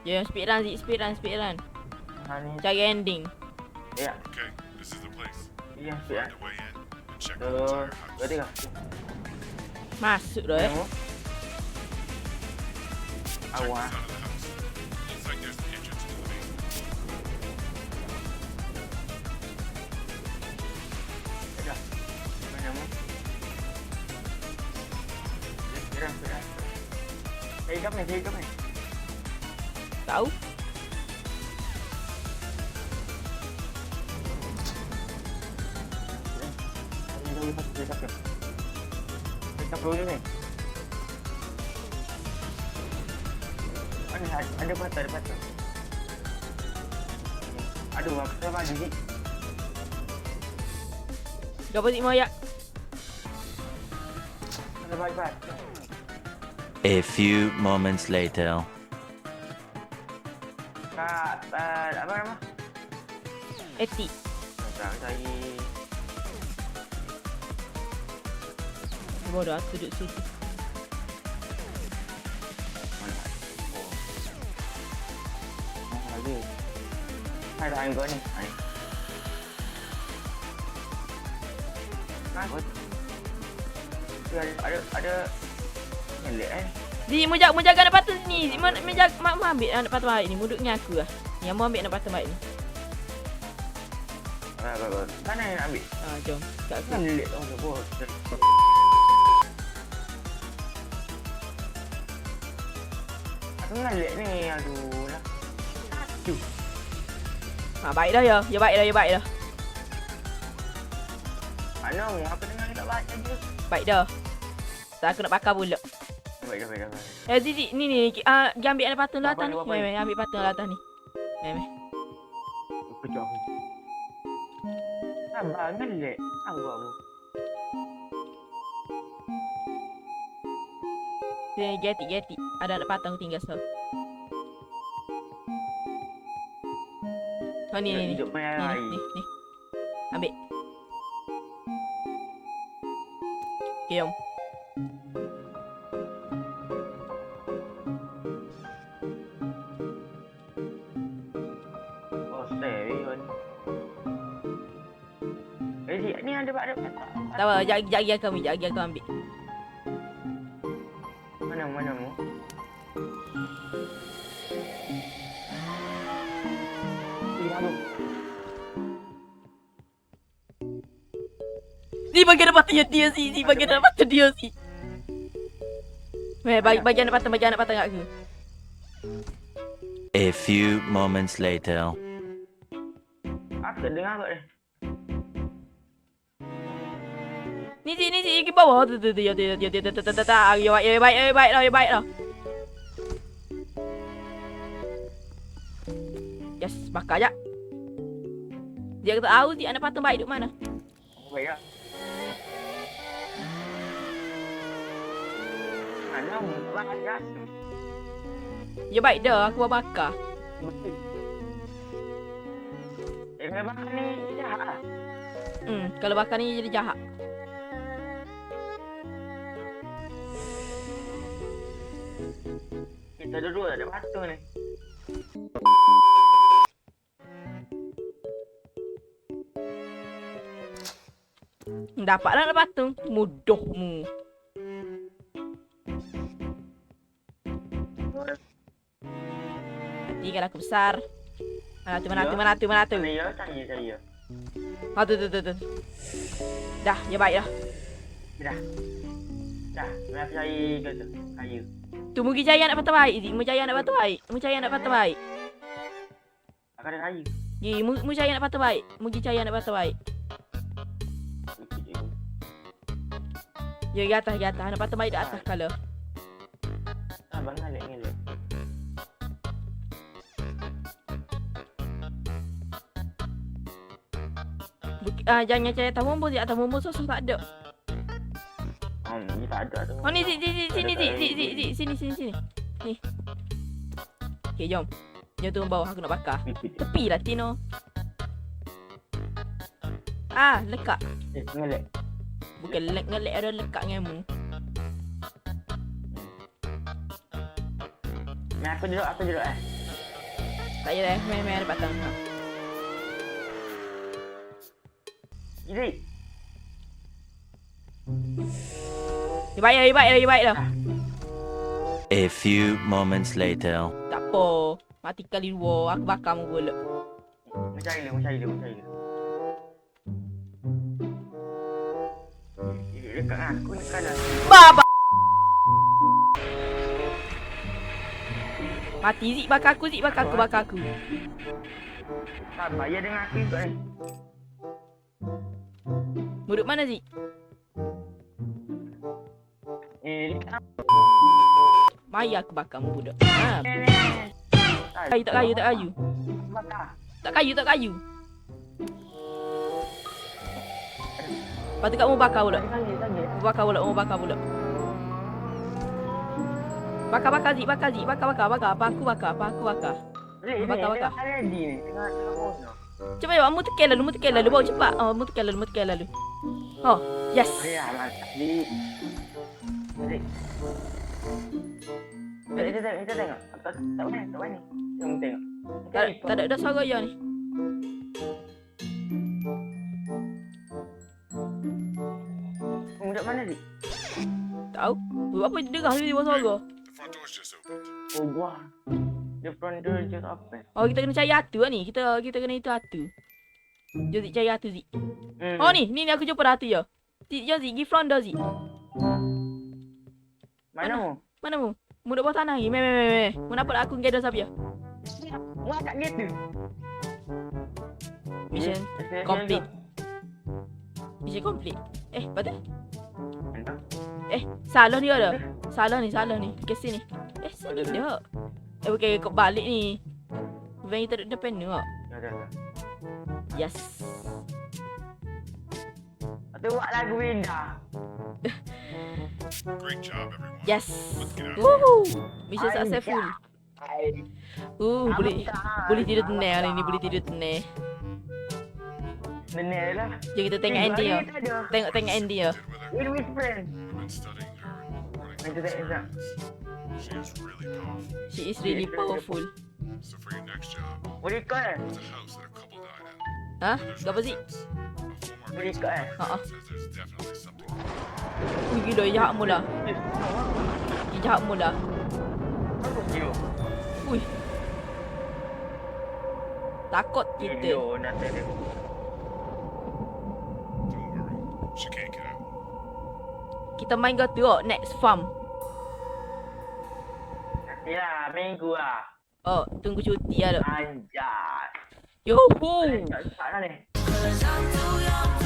Dia speed run, Zik. Speed run. Ha ni. Cari ending. Ya. Okay, this is the place. Iya, speed Find run. a way in and check the Tu, entire house. berarti kah? Masuk dah Kamu? Check Awak. the side of the house. Looks like there's an entrance to the basement. Dah. Mana mu? Speed run. Saya hidup ni. Tahu. Kita dulu ni. Ada patah. Aduh, aku tak bagi ni. Dapat Zik Moyak. Ada bagi. A few moments later. Kak, apa nama? Etik. Tak, saya Bodoh aku duduk situ. mana? Oh. Lagi. Hai dah anggo ni. Hai. Anggo. Ada ngelek Zik, mu jaga anak patah ni. Zik, mu jaga mak ambil anak patah baik ni. Mu duduk dengan aku lah. Yang mu ambil anak patah baik ni. Bagus. Mana yang nak ambil? Jom. Kat aku. Ngelek tu bos. Aku ngelek ni, aduh lah. Aduh. Baik dah ya. Ya baik dah. Mana apa dengar tak baik aja. Baik dah. Tak aku nak bakar pula. Baik. Zik, ni. Dia ambil anak patah lah atas ni. Apa? Meh, ambil patah lah atas ni. Meh. Kejap aku. Sabar ngelek. Awak. Dia getik. Ada anak patah aku tinggal so. Oh ni. Hidup punya air. Ni. Ambil. Okay, jom. Oh, serius. Ni ada patah. Tak apa, jagi aku ambil. Mana mu? Aku. Ni bagi anak patah dia si. Bagi anak patah dia si. Meh, bagi anak patah kat aku. A few moments later. Aku tak dengar kot ni. Ni pergi bawah tu. Ya baik dah. Yes, bakar jap. Dia tak tahu anak patah baik duduk mana. Baik tak? Mana mu? Bang ada. Ya baik dah, aku bawa bakar. Memang ni jahat lah. Kalau bakar ni jadi jahat. Kita dua ada batu ni. Dapatlah anak patung. Mudohmu. Nanti kalau aku besar. Mana tu? Saya. Tu. Dah, ya baik dah. Dah. Nak saya kata. Saya. Tu mu pergi cari anak patah baik, Zik. Mu cari anak patah baik. Aku ada saya. Mu cari anak patah baik. Mu pergi cari anak patah baik. Ya, di atas. Anak patah baik di atas kalau. Abang ngelek. Jangan cari atas mumbul, Zik. Atas mumbul sosok tak ada. Ni tak ada tu. Oh ni Zik, sini Zik. Ni. Okay, jom. Jom turun bawah, aku nak bakar. Tepi lah Tino. Lekat. Ngelek. Bukan ngelek ada lekat denganmu. Ni aku duduk Tak payah dah, main-main ada batang. Ha. Iri. Dia baik dah. A few moments later. Tak apa. Mati kali dua, aku bakar mu pula. Mencari dia. Dekat dengan aku ni kanan. Baba. Mati Zik, bakar aku. Sabar, ya dengan aku juga ni. Duduk mana Zik? Maya aku bakar mu budak. Ha. Tak kayu. Bakar. Tak kayu. Lepas tu kat mu bakar pula. Mu bakar pula. Bakar Zik. Apa aku bakar. Bakar. Ready ni. Tengah bono. Cepat jawab, mu tekan lalu. Bawa cepat. Oh, mu tekan lalu. Oh, yes. Ya, mantap. Kita tengok. Tak mana. Jom tengok. Tak ada suara ya ni. Mudak mana ni? Tahu. Apa dengar tiba-tiba suara? The front door's just opened. Oh, gua. Dia front door je apa? Oh, kita kena cari hatu lah ni. Kita kena itu hatu. Jom Zik cari hatu Zik. Oh ni aku jumpa dah hatu ya. Zik, jom Zik, pergi front door Zik. Mana mu? Mu duduk bawah tanah lagi. Meh. Mu nampak aku gather siapa ya? Wah, kat gitu. Mission complete. Lepas tu? Salah ni ada. Salah ni. Ke sini. Sini dah. Okey, kau balik ni. Van kita duduk depan ni kok. Yes. Tu buat lagu Winda. Great job, everyone. Yes. Let's get out. Woohoo. Mission successful. Ai. Boleh tidur tenang hari ni. Benar lah. Jom kita tengok ending ya. Tengok ending ya. With friend. We've been studying her and running Nanti through tengok her techniques. She She is really powerful. is really powerful. So for your next job, Boleh kau it's a house that a couple died in. Ha? Where there's Apa Zik? residents. A former Boleh basement kau Ha. says there's definitely something. Ui gila, jahat mula. Aku kira. Ui. Takut kita. Tidur nak tengok. Don't worry, she can't get out. Kita main ke tu next farm. Ya, minggu lah. Oh, tunggu cuti ada. Anjay. Yoho. Tak ni. Cause I'm too young to